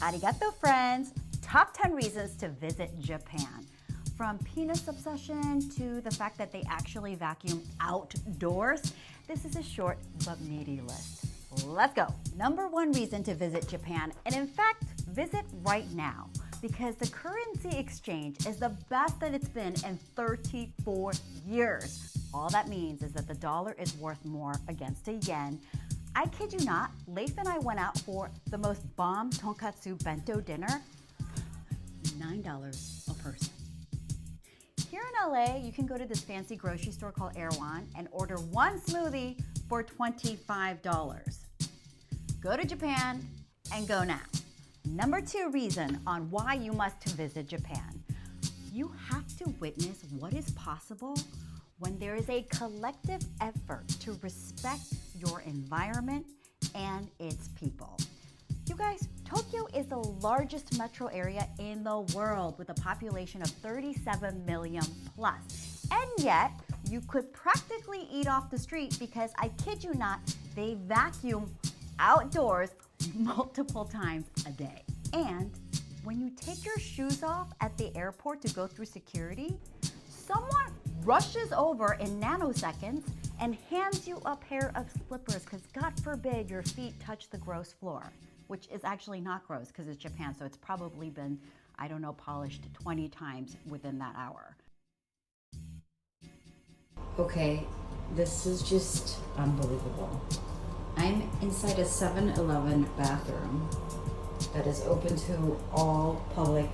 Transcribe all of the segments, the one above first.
Arigato, friends! Top 10 reasons to visit Japan. From penis obsession to the fact that they actually vacuum outdoors, this is a short but meaty list. Let's go. Number 1 reason to visit Japan, and in fact, visit right now, because the currency exchange is the best that it's been in 34 years. All that means is that the dollar is worth more against a yen. I kid you not, Leif and I went out for the most bomb tonkatsu bento dinner, $9 a person. Here in LA, you can go to this fancy grocery store called Erewhon and order one smoothie for $25. Go to Japan and go now. Number 2 reason on why you must visit Japan. You have to witness what is possible when there is a collective effort to respect your environment and its people. You guys, Tokyo is the largest metro area in the world with a population of 37 million plus. And yet, you could practically eat off the street because, I kid you not, they vacuum outdoors multiple times a day. And when you take your shoes off at the airport to go through security, someone rushes over in nanoseconds and hands you a pair of slippers because God forbid your feet touch the gross floor, which is actually not gross because it's Japan, so it's probably been, I don't know, polished 20 times within that hour. Okay, this is just unbelievable. I'm inside a 7-Eleven bathroom that is open to all public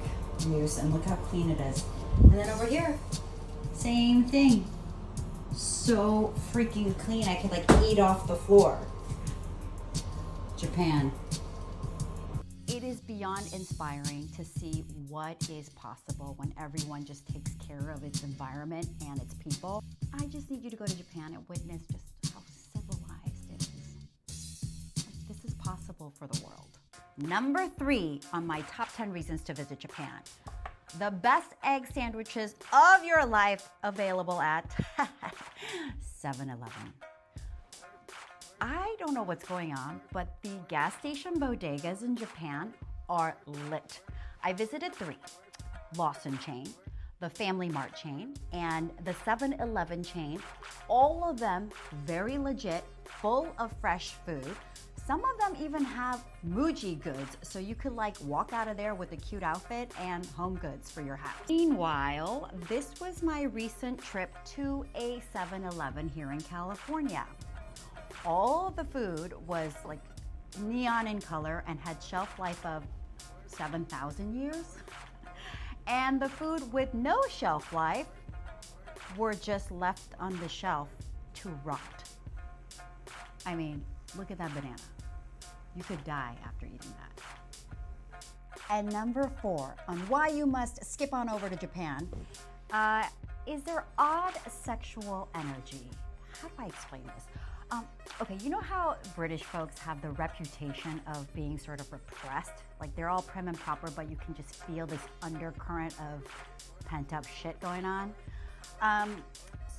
use, and look how clean it is. And then over here, same thing. So freaking clean, I could like eat off the floor. Japan. It is beyond inspiring to see what is possible when everyone just takes care of its environment and its people. I just need you to go to Japan and witness just how civilized it is. This is possible for the world. Number 3 on my top 10 reasons to visit Japan. The best egg sandwiches of your life available at 7-Eleven. I don't know what's going on, but the gas station bodegas in Japan are lit. I visited 3, Lawson chain, the Family Mart chain, and the 7-Eleven chain. All of them very legit, full of fresh food. Some of them even have Muji goods, so you could like walk out of there with a cute outfit and home goods for your house. Meanwhile, this was my recent trip to a 7-Eleven here in California. All of the food was like neon in color and had shelf life of 7,000 years. And the food with no shelf life were just left on the shelf to rot. I mean, look at that banana. You could die after eating that. And number 4 on why you must skip on over to Japan is their odd sexual energy. How do I explain this? Okay, you know how British folks have the reputation of being sort of repressed? Like they're all prim and proper, but you can just feel this undercurrent of pent-up shit going on.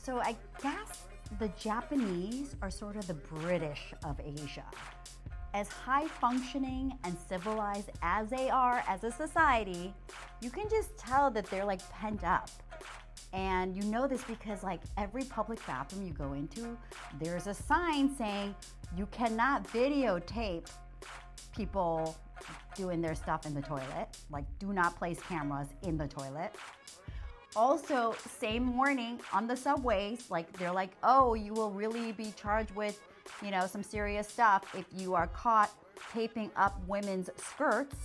So I guess the Japanese are sort of the British of Asia. As high-functioning and civilized as they are as a society, you can just tell that they're like pent up. And you know this because like every public bathroom you go into, there's a sign saying you cannot videotape people doing their stuff in the toilet. Like, do not place cameras in the toilet. Also, same warning on the subways, like they're like, oh, you will really be charged with, you know, some serious stuff if you are caught taping up women's skirts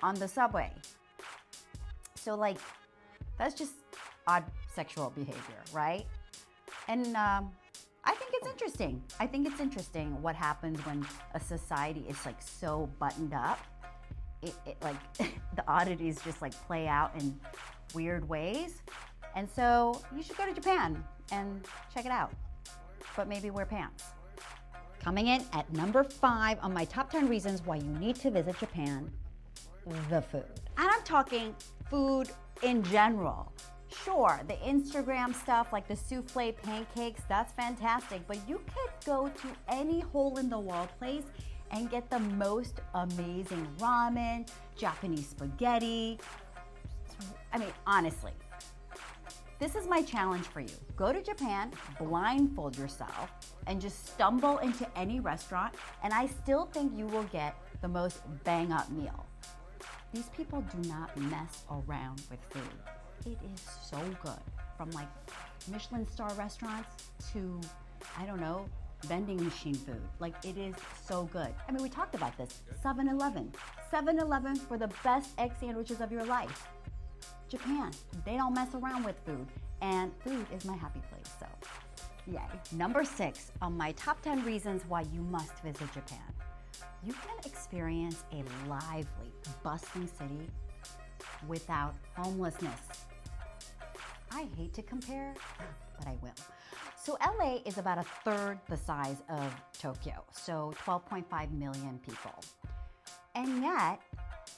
on the subway. So like, that's just odd sexual behavior, right? And I think it's interesting. I think it's interesting what happens when a society is like so buttoned up. It like the oddities just like play out in weird ways. And so you should go to Japan and check it out, but maybe wear pants. Coming in at number 5 on my top 10 reasons why you need to visit Japan, the food. And I'm talking food in general. Sure, the Instagram stuff like the souffle pancakes, that's fantastic, but you could go to any hole-in-the-wall place and get the most amazing ramen, Japanese spaghetti. I mean, honestly, this is my challenge for you. Go to Japan, blindfold yourself, and just stumble into any restaurant, and I still think you will get the most bang up meal. These people do not mess around with food. It is so good. From like Michelin star restaurants to, I don't know, vending machine food. Like, it is so good. I mean, we talked about this. 7-Eleven. 7-Eleven for the best egg sandwiches of your life. Japan, they don't mess around with food. And food is my happy place, so yay. Number 6 on my top 10 reasons why you must visit Japan. You can experience a lively, bustling city without homelessness. I hate to compare, but I will. So LA is about a third the size of Tokyo, so 12.5 million people. And yet,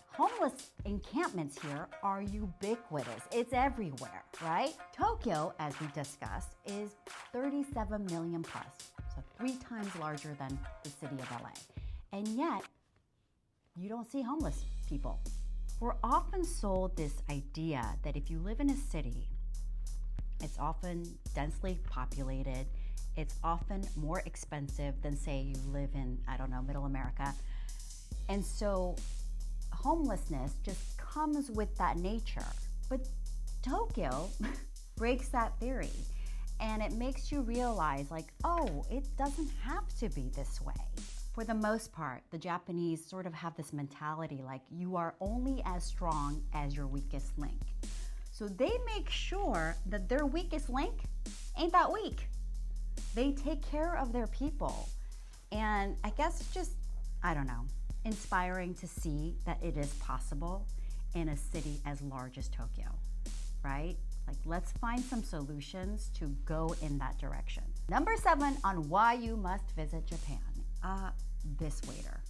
homeless encampments here are ubiquitous. It's everywhere, right? Tokyo, as we discussed, is 37 million plus, so 3 times larger than the city of LA. And yet, you don't see homeless people. We're often sold this idea that if you live in a city, it's often densely populated, it's often more expensive than, say, you live in, I don't know, middle America. And so homelessness just comes with that nature. But Tokyo breaks that theory, and it makes you realize, like, oh, it doesn't have to be this way. For the most part, the Japanese sort of have this mentality like you are only as strong as your weakest link. So they make sure that their weakest link ain't that weak. They take care of their people. And I guess it's just, I don't know, inspiring to see that it is possible in a city as large as Tokyo, right? Like, let's find some solutions to go in that direction. Number 7 on why you must visit Japan. This waiter.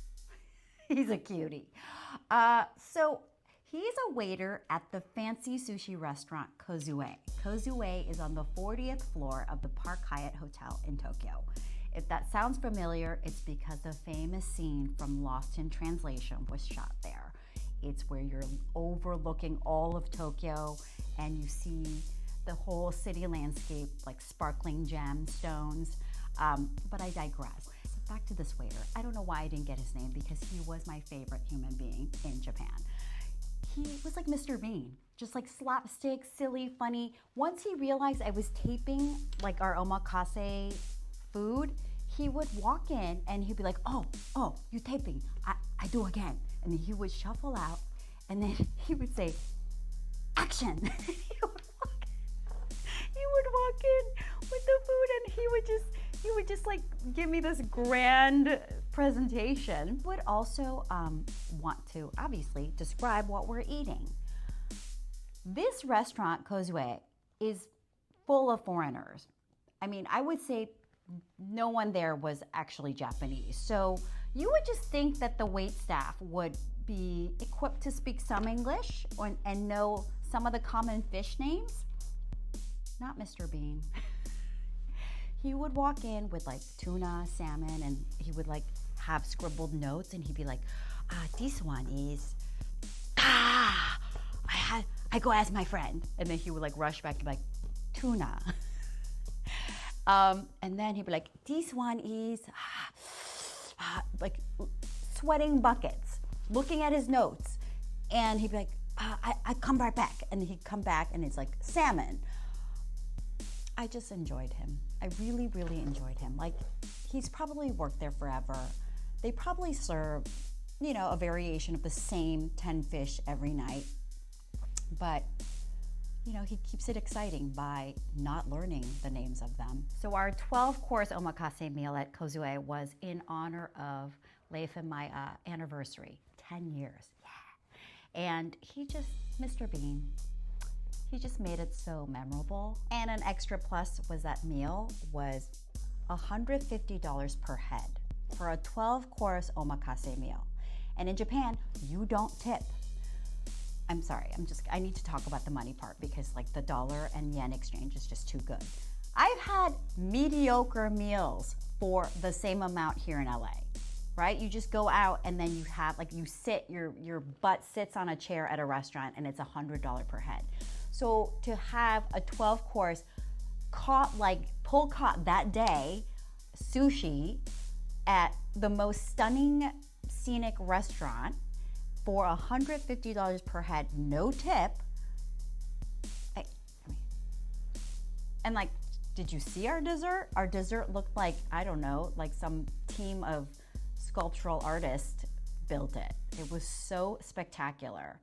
He's a cutie. So he's a waiter at the fancy sushi restaurant Kozue. Kozue is on the 40th floor of the Park Hyatt Hotel in Tokyo. If that sounds familiar, it's because the famous scene from Lost in Translation was shot there. It's where you're overlooking all of Tokyo and you see the whole city landscape like sparkling gemstones. But I digress. Back to this waiter. I don't know why I didn't get his name because he was my favorite human being in Japan. He was like Mr. Bean, just like slapstick, silly, funny. Once he realized I was taping like our omakase food, he would walk in and he'd be like, oh, you taping, I do again. And then he would shuffle out and then he would say, action. He would walk in with the food and he would just like give me this grand presentation. Would also want to obviously describe what we're eating. This restaurant, Kozue, is full of foreigners. I mean, I would say no one there was actually Japanese. So you would just think that the wait staff would be equipped to speak some English and know some of the common fish names. Not Mr. Bean. He would walk in with like tuna, salmon, and he would like have scribbled notes and he'd be like, this one is, I go ask my friend. And then he would like rush back and be like, tuna. And then he'd be like, this one is, like sweating buckets, looking at his notes. And he'd be like, I come right back. And he'd come back and it's like salmon. I just enjoyed him. I really, really enjoyed him. Like, he's probably worked there forever. They probably serve, you know, a variation of the same 10 fish every night. But, you know, he keeps it exciting by not learning the names of them. So our 12-course omakase meal at Kozue was in honor of Leif and my anniversary, 10 years. Yeah. And he just, Mr. Bean, he just made it so memorable. And an extra plus was that meal was $150 per head for a 12-course omakase meal. And in Japan, you don't tip. I'm sorry, I need to talk about the money part because like the dollar and yen exchange is just too good. I've had mediocre meals for the same amount here in LA. right? You just go out and then you have, like, you sit, your butt sits on a chair at a restaurant and it's $100 per head. So to have a 12 course pull caught that day sushi at the most stunning scenic restaurant for $150 per head, no tip. And like, did you see our dessert? Our dessert looked like, I don't know, like some team of sculptural artists built it. It was so spectacular.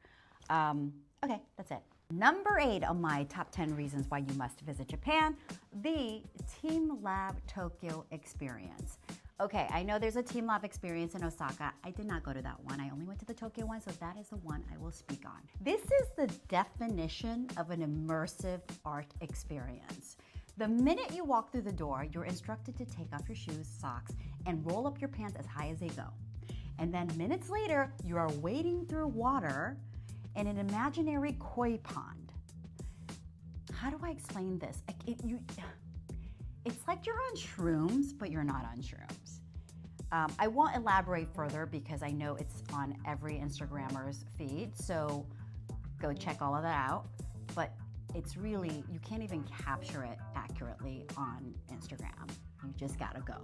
Okay, that's it. Number 8 on my top 10 reasons why you must visit Japan, the Team Lab Tokyo experience. Okay, I know there's a Team Lab experience in Osaka. I did not go to that one. I only went to the Tokyo one, so that is the one I will speak on. This is the definition of an immersive art experience. The minute you walk through the door, you're instructed to take off your shoes, socks, and roll up your pants as high as they go. And then minutes later, you are wading through water in an imaginary koi pond. How do I explain this? It's like you're on shrooms, but you're not on shrooms. I won't elaborate further because I know it's on every Instagrammer's feed, so go check all of that out. But it's really, you can't even capture it accurately on Instagram. You just gotta go.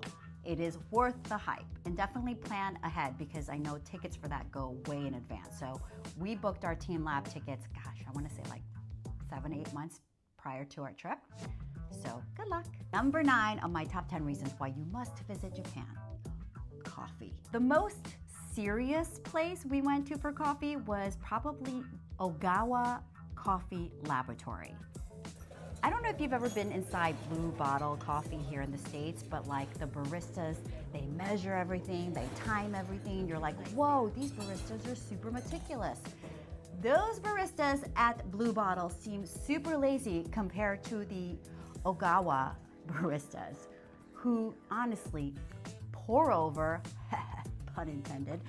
It is worth the hype, and definitely plan ahead because I know tickets for that go way in advance. So we booked our Team Lab tickets, gosh, I wanna say like 7-8 months prior to our trip. So good luck. Number 9 on my top 10 reasons why you must visit Japan, coffee. The most serious place we went to for coffee was probably Ogawa Coffee Laboratory. I don't know if you've ever been inside Blue Bottle Coffee here in the States, but like the baristas, they measure everything, they time everything. You're like, whoa, these baristas are super meticulous. Those baristas at Blue Bottle seem super lazy compared to the Ogawa baristas, who honestly pour over, pun intended,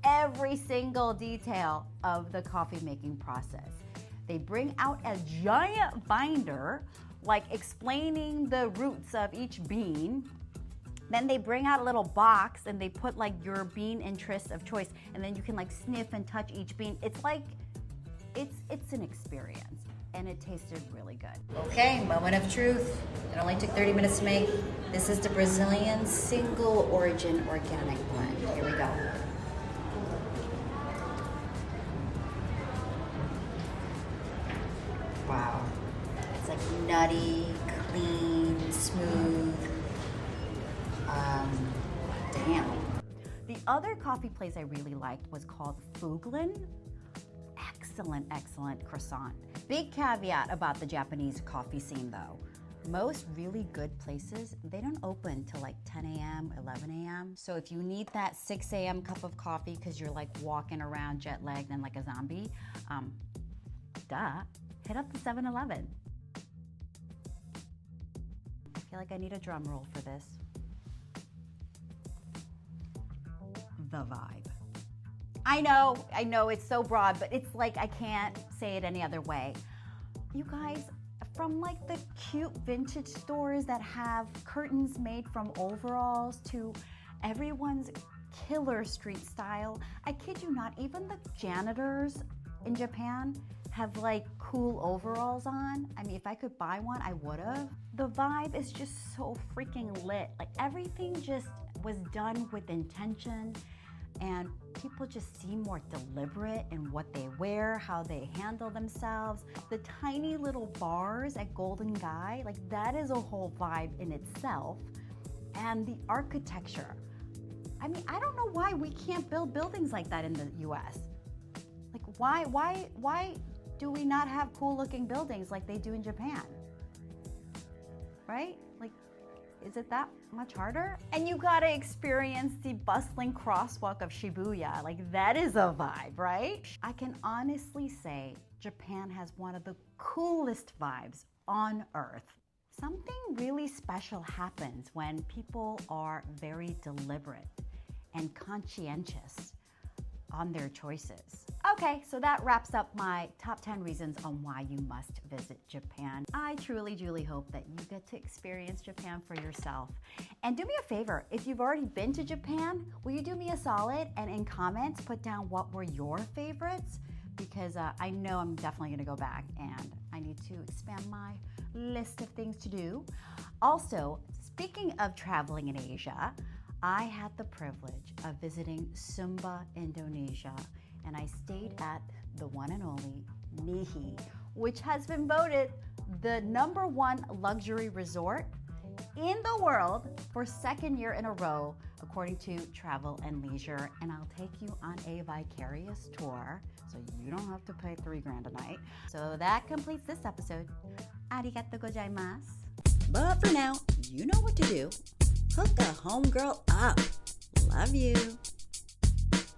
every single detail of the coffee making process. They bring out a giant binder, like explaining the roots of each bean. Then they bring out a little box and they put like your bean interest of choice, and then you can like sniff and touch each bean. It's like, it's an experience, and it tasted really good. Okay, moment of truth. It only took 30 minutes to make. This is the Brazilian single origin organic blend. Here we go. Wow. It's like nutty, clean, smooth. Damn. The other coffee place I really liked was called Fuglin. Excellent croissant. Big caveat about the Japanese coffee scene though. Most really good places, they don't open till like 10 a.m., 11 a.m. So if you need that 6 a.m. cup of coffee because you're like walking around jet lagged and like a zombie, hit up the 7-Eleven. I feel like I need a drum roll for this. The vibe. I know it's so broad, but it's like I can't say it any other way. You guys, from like the cute vintage stores that have curtains made from overalls to everyone's killer street style, I kid you not, even the janitors in Japan have like cool overalls on. I mean, if I could buy one, I would have. The vibe is just so freaking lit. Like everything just was done with intention, and people just seem more deliberate in what they wear, how they handle themselves. The tiny little bars at Golden Guy, like that is a whole vibe in itself. And the architecture. I mean, I don't know why we can't build buildings like that in the US. Like why do we not have cool looking buildings like they do in Japan? Right? Like, is it that much harder? And you gotta experience the bustling crosswalk of Shibuya. Like that is a vibe, right? I can honestly say Japan has one of the coolest vibes on earth. Something really special happens when people are very deliberate and conscientious on their choices. Okay, so that wraps up my top 10 reasons on why you must visit Japan. I truly hope that you get to experience Japan for yourself. And do me a favor, if you've already been to Japan, will you do me a solid and in comments put down what were your favorites? Because I know I'm definitely gonna go back and I need to expand my list of things to do. Also, speaking of traveling in Asia, I had the privilege of visiting Sumba, Indonesia, and I stayed at the one and only Meaty, which has been voted the #1 luxury resort in the world for 2nd year in a row, according to Travel and Leisure. And I'll take you on a vicarious tour, so you don't have to pay $3,000 a night. So that completes this episode. Arigatou gozaimasu. But for now, you know what to do. Hook a homegirl up. Love you.